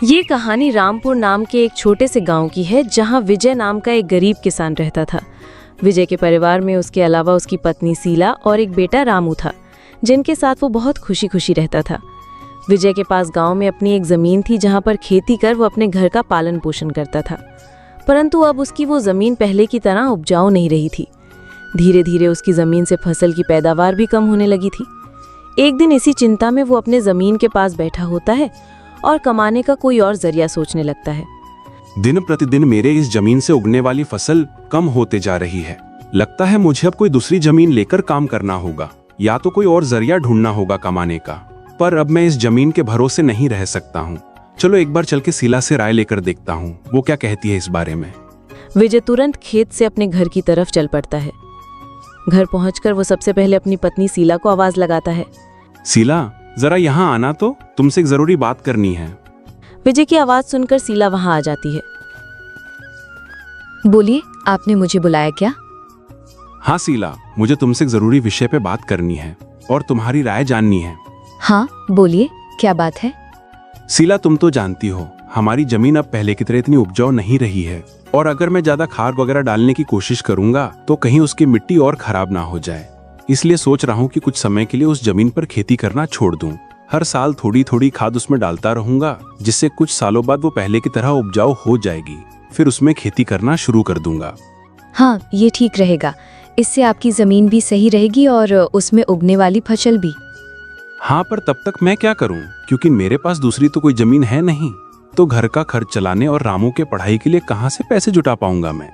ये कहानी रामपुर नाम के एक छोटे से गांव की है, जहां विजय नाम का एक गरीब किसान रहता था। विजय के परिवार में उसके अलावा उसकी पत्नी शीला और एक बेटा रामू था, जिनके साथ वो बहुत खुशी खुशी रहता था। विजय के पास गांव में अपनी एक ज़मीन थी, जहां पर खेती कर वो अपने घर का पालन पोषण करता था। परंतु अब उसकी वो ज़मीन पहले की तरह उपजाऊ नहीं रही थी। धीरे धीरे उसकी ज़मीन से फसल की पैदावार भी कम होने लगी थी। एक दिन इसी चिंता में वो अपने ज़मीन के पास बैठा होता है और कमाने का कोई और जरिया सोचने लगता है। दिन प्रतिदिन मेरे इस जमीन से उगने वाली फसल कम होते जा रही है। लगता है मुझे अब कोई दूसरी जमीन लेकर काम करना होगा, या तो कोई और जरिया ढूंढना होगा कमाने का। पर अब मैं इस जमीन के भरोसे नहीं रह सकता हूँ। चलो एक बार चल के शीला से राय लेकर देखता हूँ, वो क्या कहती है इस बारे में। विजय तुरंत खेत से अपने घर की तरफ चल पड़ता है। घर पहुंचकर वो सबसे पहले अपनी पत्नी शीला को आवाज लगाता है। शीला, जरा यहाँ आना, तो तुमसे एक जरूरी बात करनी है। विजय की आवाज सुनकर शीला वहां आ जाती है। बोलिए, आपने मुझे बुलाया क्या? हाँ शीला, मुझे तुमसे एक जरूरी विषय पे बात करनी है और तुम्हारी राय जाननी है। हाँ बोलिए, क्या बात है? शीला, तुम तो जानती हो हमारी जमीन अब पहले की तरह इतनी उपजाऊ नहीं रही है, और अगर मैं ज्यादा खाद वगैरह डालने की कोशिश करूंगा तो कहीं उसकी मिट्टी और खराब ना हो जाए। इसलिए सोच रहा हूँ कि कुछ समय के लिए उस जमीन पर खेती करना छोड़ दूं। हर साल थोड़ी थोड़ी खाद उसमें डालता रहूंगा, जिससे कुछ सालों बाद वो पहले की तरह उपजाऊ हो जाएगी। फिर उसमें खेती करना शुरू कर दूंगा। हाँ, ये ठीक रहेगा। इससे आपकी जमीन भी सही रहेगी और उसमें उगने वाली फसल भी। हाँ, पर तब तक मैं क्या करूं, क्योंकि मेरे पास दूसरी तो कोई जमीन है नहीं। तो घर का खर्च चलाने और रामू के पढ़ाई के लिए कहाँ से पैसे जुटा पाऊंगा मैं।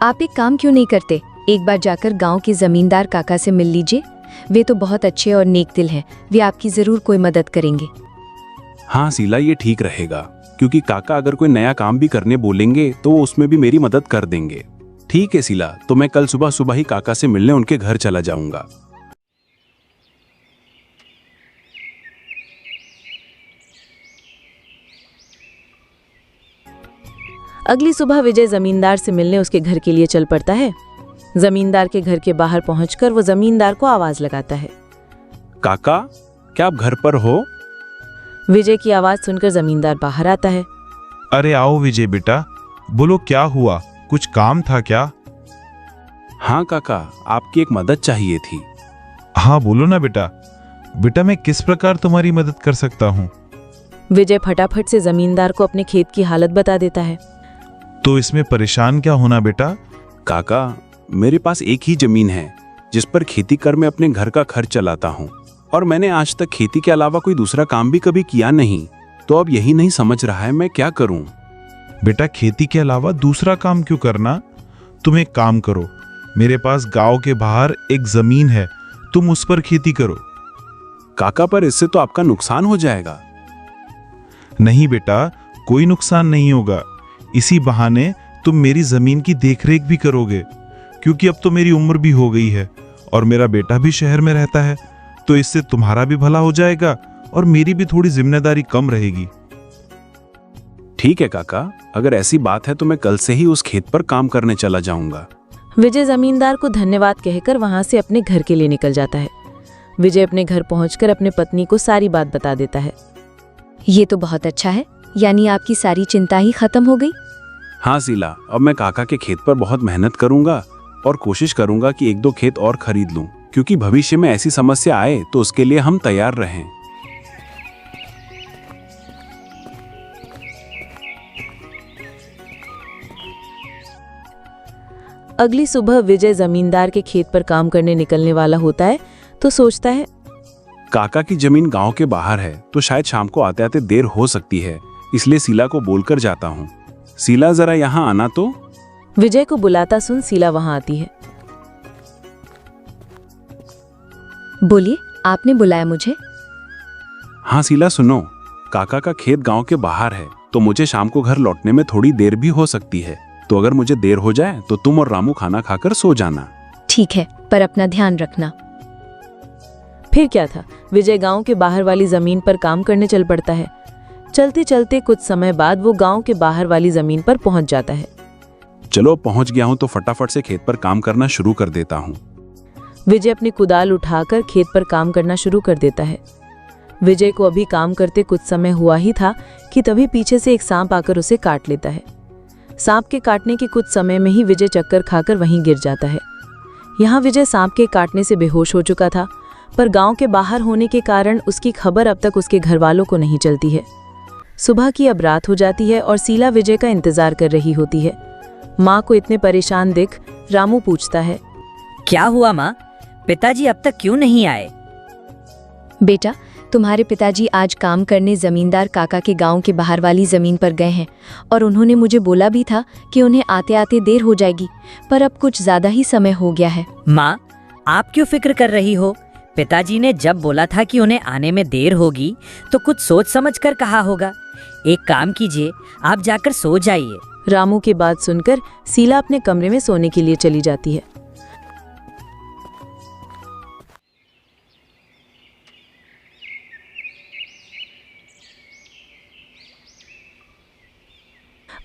आप एक काम क्यों नहीं करते, एक बार जाकर गांव के जमींदार काका से मिल लीजिए। वे तो बहुत अच्छे और नेक दिल हैं, वे आपकी जरूर कोई मदद करेंगे। हाँ शीला, ये ठीक रहेगा, क्योंकि काका अगर कोई नया काम भी करने बोलेंगे तो वो उसमें भी मेरी मदद कर देंगे। ठीक है शीला, तो मैं कल सुबह सुबह ही काका से मिलने उनके घर चला जाऊंगा। अगली सुबह विजय जमींदार से मिलने उसके घर के लिए चल पड़ता है। जमींदार के घर के बाहर पहुंचकर वो जमींदार को आवाज लगाता है। काका, क्या आप घर पर हो? विजय की आवाज सुनकर जमींदार बाहर आता है। अरे आओ विजय बेटा, बोलो क्या हुआ, कुछ काम था क्या? हाँ काका, आपकी एक मदद चाहिए थी। हाँ बोलो ना बेटा। बेटा मैं किस प्रकार तुम्हारी मदद कर सकता हूँ? विजय फटाफट से जमींदार को अपने खेत की हालत बता देता है। तो इसमें परेशान क्या होना बेटा? काका, मेरे पास एक ही जमीन है जिस पर खेती कर मैं अपने घर का खर्च चलाता हूँ, और मैंने आज तक खेती के अलावा कोई दूसरा काम भी कभी किया नहीं। तो अब यही नहीं समझ रहा है मैं क्या करूँ। बेटा खेती के अलावा दूसरा काम क्यों करना? तुम एक काम करो, मेरे पास गांव के बाहर एक जमीन है, तुम उस पर खेती करो। काका, पर इससे तो आपका नुकसान हो जाएगा। नहीं बेटा, कोई नुकसान नहीं होगा। इसी बहाने तुम मेरी जमीन की देखरेख भी करोगे, क्योंकि अब तो मेरी उम्र भी हो गई है और मेरा बेटा भी शहर में रहता है। तो इससे तुम्हारा भी भला हो जाएगा और मेरी भी थोड़ी जिम्मेदारी कम रहेगी। ठीक है काका, अगर ऐसी बात है तो मैं कल से ही उस खेत पर काम करने चला जाऊंगा। विजय जमींदार को धन्यवाद कहकर वहां से अपने घर के लिए निकल जाता है। विजय अपने घर पहुंचकर अपने पत्नी को सारी बात बता देता है। ये तो बहुत अच्छा है, यानी आपकी सारी चिंता ही खत्म हो गई। हाँ शीला, अब मैं काका के खेत पर बहुत मेहनत करूंगा और कोशिश करूंगा कि एक दो खेत और खरीद लूं, क्योंकि भविष्य में ऐसी समस्या आए तो उसके लिए हम तैयार रहें। अगली सुबह विजय जमींदार के खेत पर काम करने निकलने वाला होता है तो सोचता है, काका की जमीन गांव के बाहर है, तो शायद शाम को आते आते देर हो सकती है, इसलिए शीला को बोलकर जाता हूँ। शीला, जरा यहाँ आना तो। विजय को बुलाता सुन शीला वहां आती है। बोलिए, आपने बुलाया मुझे? हाँ शीला, सुनो, काका का खेत गांव के बाहर है, तो मुझे शाम को घर लौटने में थोड़ी देर भी हो सकती है। तो अगर मुझे देर हो जाए तो तुम और रामू खाना खाकर सो जाना। ठीक है, पर अपना ध्यान रखना। फिर क्या था, विजय गांव के बाहर वाली जमीन पर काम करने चल पड़ता है। चलते चलते कुछ समय बाद वो गांव के बाहर वाली जमीन पर पहुंच जाता है। चलो पहुंच गया हूं तो फटाफट से खेत पर काम करना शुरू कर देता हूं। विजय अपनी कुदाल उठाकर खेत पर काम करना शुरू कर देता है। विजय को अभी काम करते कुछ समय हुआ ही था कि तभी पीछे से एक सांप आकर उसे काट लेता है। सांप के काटने के कुछ समय में ही विजय चक्कर खाकर वहीं गिर जाता है। यहाँ विजय सांप के काटने से बेहोश हो चुका था, पर गांव के बाहर होने के कारण उसकी खबर अब तक उसके घर वालों को नहीं चलती है। सुबह की अब रात हो जाती है और शीला विजय का इंतजार कर रही होती है। माँ को इतने परेशान देख रामू पूछता है, क्या हुआ माँ, पिताजी अब तक क्यों नहीं आए? बेटा, तुम्हारे पिताजी आज काम करने जमींदार काका के गांव के बाहर वाली जमीन पर गए हैं और उन्होंने मुझे बोला भी था कि उन्हें आते आते देर हो जाएगी, पर अब कुछ ज्यादा ही समय हो गया है। माँ, आप क्यों फिक्र कर रही हो? पिताजी ने जब बोला था कि उन्हें आने में देर होगी तो कुछ सोच समझ कर कहा होगा। एक काम कीजिए, आप जाकर सो जाइए। रामू की बात सुनकर शीला अपने कमरे में सोने के लिए चली जाती है।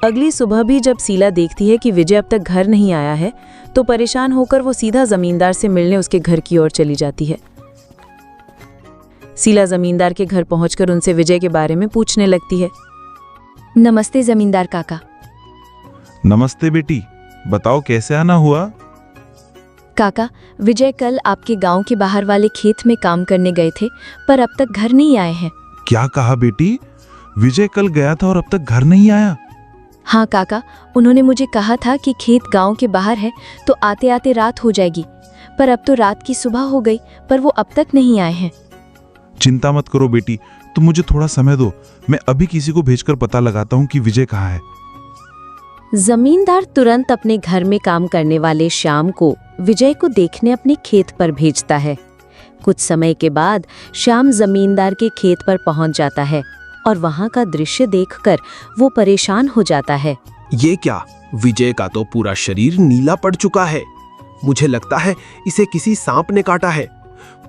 अगली सुबह भी जब शीला देखती है कि विजय अब तक घर नहीं आया है, तो परेशान होकर वो सीधा जमींदार से मिलने उसके घर की ओर चली जाती है। शीला जमींदार के घर पहुंचकर उनसे विजय के बारे में पूछने लगती है। नमस्ते जमींदार काका। नमस्ते बेटी, बताओ कैसे आना हुआ? काका, विजय कल आपके गांव के बाहर वाले खेत में काम करने गए थे, पर अब तक घर नहीं आए हैं। क्या कहा बेटी? विजय कल गया था और अब तक घर नहीं आया? हाँ काका, उन्होंने मुझे कहा था कि खेत गांव के बाहर है तो आते आते रात हो जाएगी, पर अब तो रात की सुबह हो गई, पर वो अब तक नहीं आए हैं। चिंता मत करो बेटी, तुम मुझे थोड़ा समय दो, मैं अभी किसी को भेजकर पता लगाता हूँ कि विजय कहाँ है। जमींदार तुरंत अपने घर में काम करने वाले श्याम को विजय को देखने अपने खेत पर भेजता है। कुछ समय के बाद श्याम जमींदार के खेत पर पहुंच जाता है और वहां का दृश्य देखकर वो परेशान हो जाता है। ये क्या, विजय का तो पूरा शरीर नीला पड़ चुका है। मुझे लगता है इसे किसी सांप ने काटा है।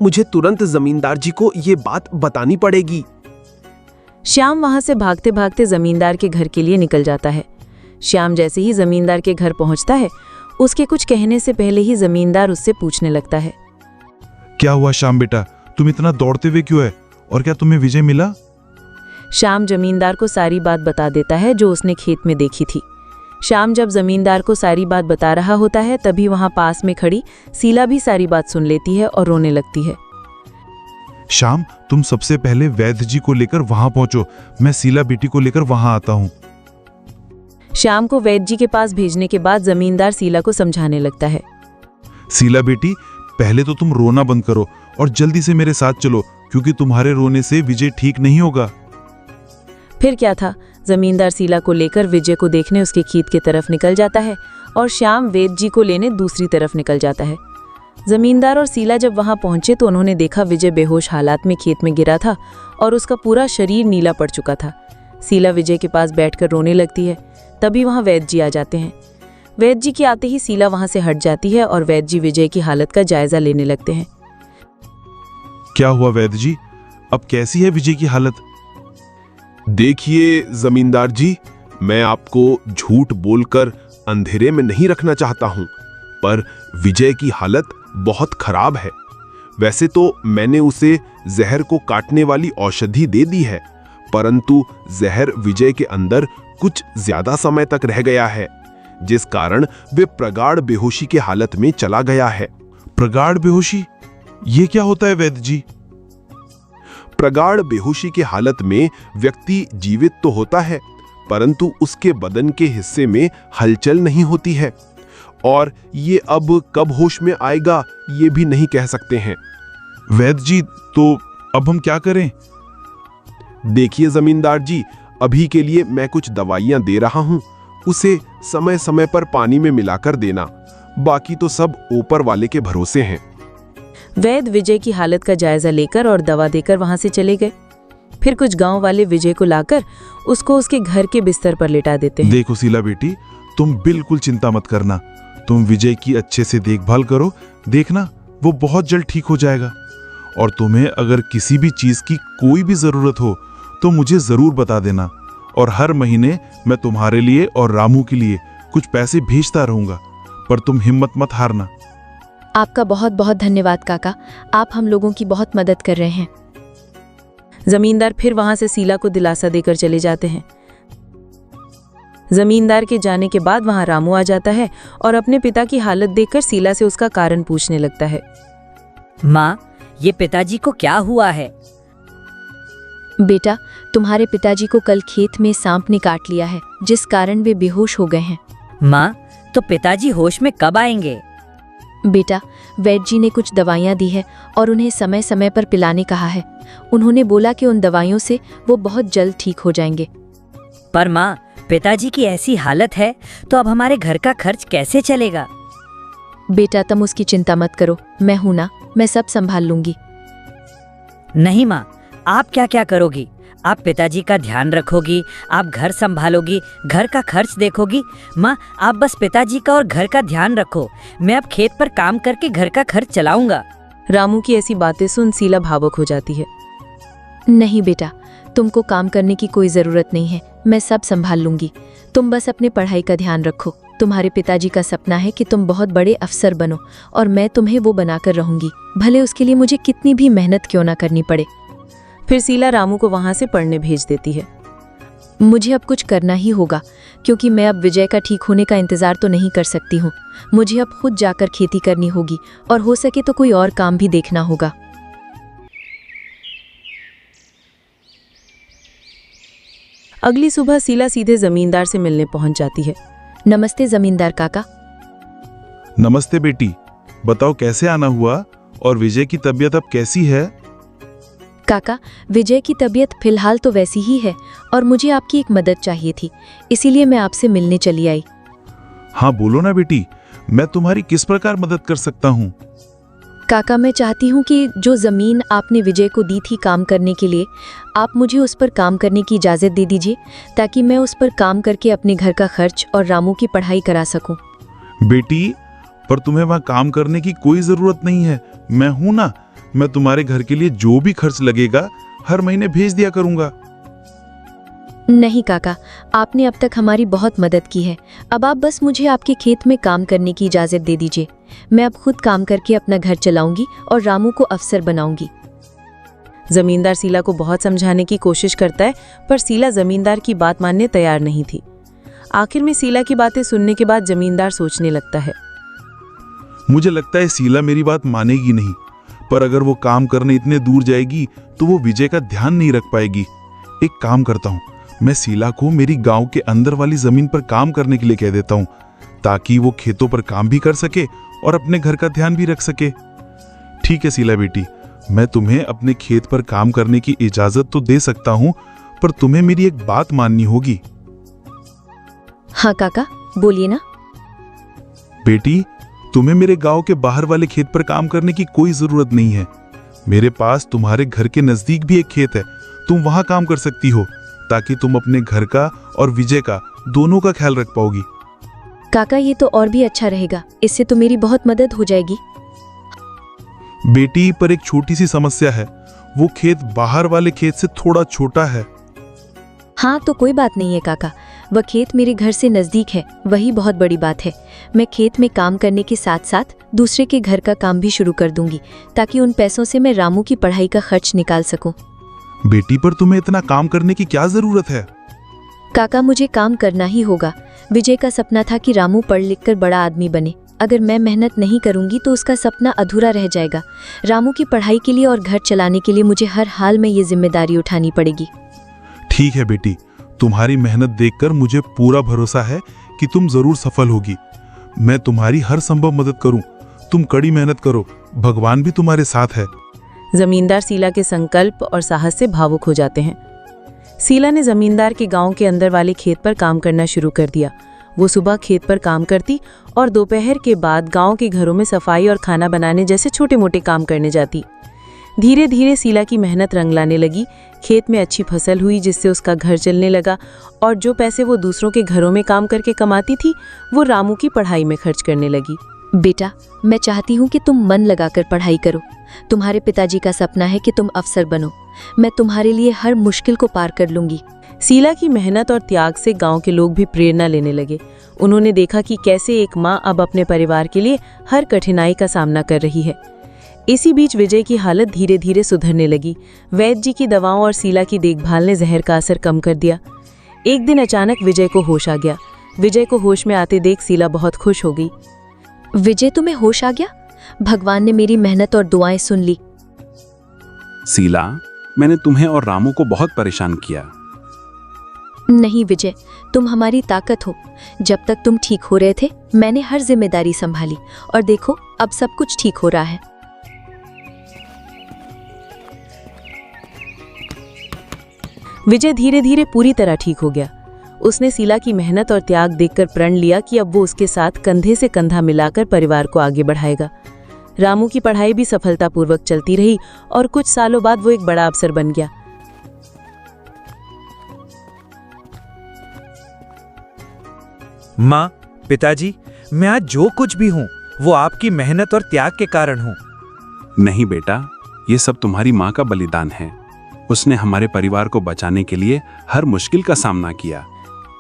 मुझे तुरंत जमींदार जी को ये बात बतानी पड़ेगी। श्याम वहां से भागते भागते जमींदार के घर के लिए निकल जाता है। श्याम जैसे ही जमींदार के घर पहुंचता है, उसके कुछ कहने से पहले ही जमींदार उससे पूछने लगता है। क्या हुआ श्याम बेटा, तुम इतना दौड़ते हुए क्यों है, और क्या तुम्हें विजय मिला? श्याम जमींदार को सारी बात बता देता है जो उसने खेत में देखी थी। श्याम जब जमींदार को सारी बात बता रहा होता है, तभी वहां पास में खड़ी शीला भी सारी बात सुन लेती है और रोने लगती है। श्याम, तुम सबसे पहले वैद्य जी को लेकर वहां पहुंचो, मैं शीला बेटी को लेकर वहां आता हूँ। श्याम को वैद्य जी के पास भेजने के बाद जमींदार शीला को समझाने लगता है। शीला बेटी, पहले तो तुम रोना बंद करो और जल्दी से मेरे साथ चलो, क्योंकि तुम्हारे रोने से विजय ठीक नहीं होगा। फिर क्या था, जमींदार शीला को लेकर विजय को देखने उसके खेत की तरफ निकल जाता है और श्याम वैद्य जी को लेने दूसरी तरफ निकल जाता है। जमींदार और शीला जब वहां पहुंचे तो उन्होंने देखा विजय बेहोश हालात में खेत में गिरा था और उसका पूरा शरीर नीला पड़ चुका था। शीला विजय के पास बैठकर रोने लगती है। तभी वहां वैद्य जी आ जाते हैं। वैद्य जी के आते ही शीला वहां से हट जाती है और वैद्य जी विजय की हालत का जायजा लेने लगते हैं। क्या हुआ वैद्य जी, अब कैसी है विजय की हालत? देखिए जमींदार जी, मैं आपको झूठ बोलकर अंधेरे में नहीं रखना चाहता हूं, पर विजय की हालत बहुत खराब है। वैसे तो मैंने उसे जहर को काटने वाली औषधि दे दी है, परंतु जहर विजय के अंदर कुछ ज्यादा समय तक रह गया है, जिस कारण वे प्रगाढ़ बेहोशी की हालत में चला गया है। प्रगाढ़ बेहोशी, ये क्या होता है वैद्य जी? प्रगाढ़ बेहोशी की हालत में व्यक्ति जीवित तो होता है, परंतु उसके बदन के हिस्से में हलचल नहीं होती है, और ये अब कब होश में आएगा ये भी नहीं कह सकते हैं। वैद्य जी, तो अब हम क्या करें? देखिए जमींदार जी, अभी के लिए मैं कुछ दवाइयां दे रहा हूं, उसे समय समय पर पानी में मिलाकर देना, बाकी तो सब ऊपर वाले के भरोसे हैं। वैद्य विजय की हालत का जायजा लेकर और दवा देकर वहां से चले गए। फिर कुछ गांव वाले विजय को लाकर उसको उसके घर के बिस्तर पर लिटा देते हैं। देखो शीला बेटी, तुम बिल्कुल चिंता मत करना, तुम विजय की अच्छे से देखभाल करो, देखना वो बहुत जल्द ठीक हो जाएगा। और तुम्हें अगर किसी भी चीज की कोई भी जरूरत हो तो मुझे जरूर बता देना, और हर महीने मैं तुम्हारे लिए और रामू के लिए कुछ पैसे भेजता रहूंगा, पर तुम हिम्मत मत हारना। आपका बहुत बहुत धन्यवाद काका, आप हम लोगों की बहुत मदद कर रहे हैं। जमींदार फिर वहां से शीला को दिलासा देकर चले जाते हैं। जमींदार के जाने के बाद वहां रामू आ जाता है और अपने पिता की हालत देखकर शीला से उसका कारण पूछने लगता है। माँ, ये पिताजी को क्या हुआ है? बेटा, तुम्हारे पिताजी को कल खेत में सांप ने काट लिया है, जिस कारण वे बेहोश हो गए हैं। माँ, तो पिताजी होश में कब आएंगे? बेटा, वैद्य जी ने कुछ दवाइयाँ दी है और उन्हें समय समय पर पिलाने कहा है। उन्होंने बोला कि उन दवाइयों से वो बहुत जल्द ठीक हो जाएंगे। पर माँ, पिताजी की ऐसी हालत है तो अब हमारे घर का खर्च कैसे चलेगा? बेटा, तुम उसकी चिंता मत करो, मैं हूं ना, मैं सब संभाल लूंगी। नहीं माँ, आप क्या क्या करोगी? आप पिताजी का ध्यान रखोगी, आप घर संभालोगी, घर का खर्च देखोगी। माँ, आप बस पिताजी का और घर का ध्यान रखो, मैं अब खेत पर काम करके घर का खर्च चलाऊंगा। रामू की ऐसी बातें सुन शीला भावुक हो जाती है। नहीं बेटा, तुमको काम करने की कोई जरूरत नहीं है, मैं सब संभाल लूंगी। तुम बस अपने पढ़ाई का ध्यान रखो। तुम्हारे पिताजी का सपना है कि तुम बहुत बड़े अफसर बनो और मैं तुम्हें वो बनाकर रहूंगी, भले उसके लिए मुझे कितनी भी मेहनत क्यों ना करनी पड़े। फिर शीला रामू को वहां से पढ़ने भेज देती है। मुझे अब कुछ करना ही होगा, क्योंकि मैं अब विजय का ठीक होने का इंतजार तो नहीं कर सकती हूँ। मुझे अब खुद जाकर खेती करनी होगी और हो सके तो कोई और काम भी देखना होगा। अगली सुबह शीला सीधे जमींदार से मिलने पहुंच जाती है। नमस्ते जमींदार काका। नमस्ते बेटी, बताओ कैसे आना हुआ और विजय की तबीयत अब कैसी है? काका, विजय की तबीयत फिलहाल तो वैसी ही है और मुझे आपकी एक मदद चाहिए थी, इसीलिए मैं आपसे मिलने चली आई। हाँ बोलो ना बेटी, मैं तुम्हारी किस प्रकार मदद कर सकता हूँ? काका, मैं चाहती हूँ कि जो ज़मीन आपने विजय को दी थी काम करने के लिए, आप मुझे उस पर काम करने की इजाज़त दे दीजिए, ताकि मैं उस पर काम करके अपने घर का खर्च और रामू की पढ़ाई करा सकूं। बेटी, पर तुम्हें वहाँ काम करने की कोई ज़रूरत नहीं है, मैं हूँ ना। मैं तुम्हारे घर के लिए जो भी खर्च लगेगा हर महीने भेज दिया करूँगा। नहीं काका, आपने अब तक हमारी बहुत मदद की है, अब आप बस मुझे आपके खेत में काम करने की इजाज़त दे दीजिए। मैं अब खुद काम करके अपना घर चलाऊंगी और रामू को अफसर बनाऊंगी। जमींदार शीला को बहुत समझाने की कोशिश करता है, पर शीला जमींदार की बात मानने तैयार नहीं थी। आखिर में शीला की बातें सुनने के बाद जमींदार सोचने लगता है। मुझे लगता है शीला मेरी बात मानेगी नहीं, पर अगर वो काम करने इतने दूर जाएगी तो वो विजय का ध्यान नहीं रख पाएगी। एक काम करता हूँ, मैं शीला को मेरी गांव के अंदर वाली जमीन पर काम करने के लिए कह देता हूँ, ताकि वो खेतों पर काम भी कर सके और अपने घर का ध्यान भी रख सके। ठीक है शीला बेटी, मैं तुम्हें अपने खेत पर काम करने की इजाजत तो दे सकता हूँ, पर तुम्हें मेरी एक बात माननी होगी। हाँ काका, बोलिए ना। बेटी, तुम्हें मेरे गांव के बाहर वाले खेत पर काम करने की कोई जरूरत नहीं है। मेरे पास तुम्हारे घर के नजदीक भी एक खेत है, तुम वहां काम कर सकती हो, ताकि तुम अपने घर का और विजय का दोनों का ख्याल रख पाओगी। काका, ये तो और भी अच्छा रहेगा, इससे तो मेरी बहुत मदद हो जाएगी। बेटी, पर एक छोटी सी समस्या है, वो खेत बाहर वाले खेत से थोड़ा छोटा है। हाँ तो कोई बात नहीं है काका, वह खेत मेरे घर से नज़दीक है, वही बहुत बड़ी बात है। मैं खेत में काम करने के साथ साथ दूसरे के घर का काम भी शुरू कर दूंगी, ताकि उन पैसों से मैं रामू की पढ़ाई का खर्च निकाल सकूं। बेटी, पर तुम्हें इतना काम करने की क्या जरूरत है? काका, मुझे काम करना ही होगा। विजय का सपना था कि रामू पढ़ लिख कर बड़ा आदमी बने। अगर मैं मेहनत नहीं करूंगी तो उसका सपना अधूरा रह जाएगा। रामू की पढ़ाई के लिए और घर चलाने के लिए मुझे हर हाल में ये जिम्मेदारी उठानी पड़ेगी। ठीक है बेटी, तुम्हारी मेहनत देखकर मुझे पूरा भरोसा है कि तुम जरूर सफल होगी। मैं तुम्हारी हर संभव मदद करूं। तुम कड़ी मेहनत करो, भगवान भी तुम्हारे साथ है। जमींदार शीला के संकल्प और साहस से भावुक हो जाते हैं। शीला ने जमींदार के गांव के अंदर वाले खेत पर काम करना शुरू कर दिया। वो सुबह खेत पर काम करती और दोपहर के बाद गांव के घरों में सफाई और खाना बनाने जैसे छोटे मोटे काम करने जाती। धीरे धीरे शीला की मेहनत रंग लाने लगी। खेत में अच्छी फसल हुई, जिससे उसका घर चलने लगा, और जो पैसे वो दूसरों के घरों में काम करके कमाती थी वो रामू की पढ़ाई में खर्च करने लगी। बेटा, मैं चाहती हूँ कि तुम मन लगाकर पढ़ाई करो। तुम्हारे पिताजी का सपना है कि तुम अफसर बनो। मैं तुम्हारे लिए हर मुश्किल को पार कर लूंगी। शीला की मेहनत और त्याग से गांव के लोग भी प्रेरणा लेने लगे। उन्होंने देखा कि कैसे एक माँ अब अपने परिवार के लिए हर कठिनाई का सामना कर रही है। इसी बीच विजय की हालत धीरे धीरे सुधरने लगी। वैद्य जी की दवाओं और शीला की देखभाल ने जहर का असर कम कर दिया। एक दिन अचानक विजय को होश आ गया। विजय को होश में आते देख शीला बहुत खुश हो गई। विजय, तुम्हें होश आ गया? भगवान ने मेरी मेहनत और दुआएं सुन ली। शीला, मैंने तुम्हें और रामू को बहुत परेशान किया। नहीं विजय, तुम हमारी ताकत हो। जब तक तुम ठीक हो रहे थे मैंने हर जिम्मेदारी संभाली और देखो अब सब कुछ ठीक हो रहा है। विजय धीरे धीरे पूरी तरह ठीक हो गया। उसने शीला की मेहनत और त्याग देखकर प्रण लिया कि अब वो उसके साथ कंधे से कंधा मिलाकर परिवार को आगे बढ़ाएगा। रामू की पढ़ाई भी सफलतापूर्वक चलती रही और कुछ सालों बाद वो एक बड़ा अफसर बन गया। माँ, पिताजी, मैं आज जो कुछ भी हूँ वो आपकी मेहनत और त्याग के कारण हूँ। नहीं बेटा, ये सब तुम्हारी माँ का बलिदान है। उसने हमारे परिवार को बचाने के लिए हर मुश्किल का सामना किया।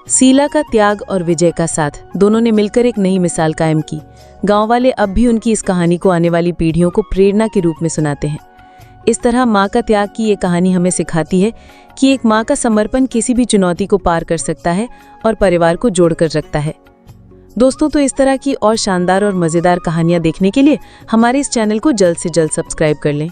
शीला का त्याग और विजय का साथ, दोनों ने मिलकर एक नई मिसाल कायम की। गांव वाले अब भी उनकी इस कहानी को आने वाली पीढ़ियों को प्रेरणा के रूप में सुनाते हैं। इस तरह माँ का त्याग की ये कहानी हमें सिखाती है कि एक माँ का समर्पण किसी भी चुनौती को पार कर सकता है और परिवार को जोड़कर रखता है। दोस्तों, तो इस तरह की और शानदार और मज़ेदार कहानियाँ देखने के लिए हमारे इस चैनल को जल्द से जल्द सब्सक्राइब कर लें।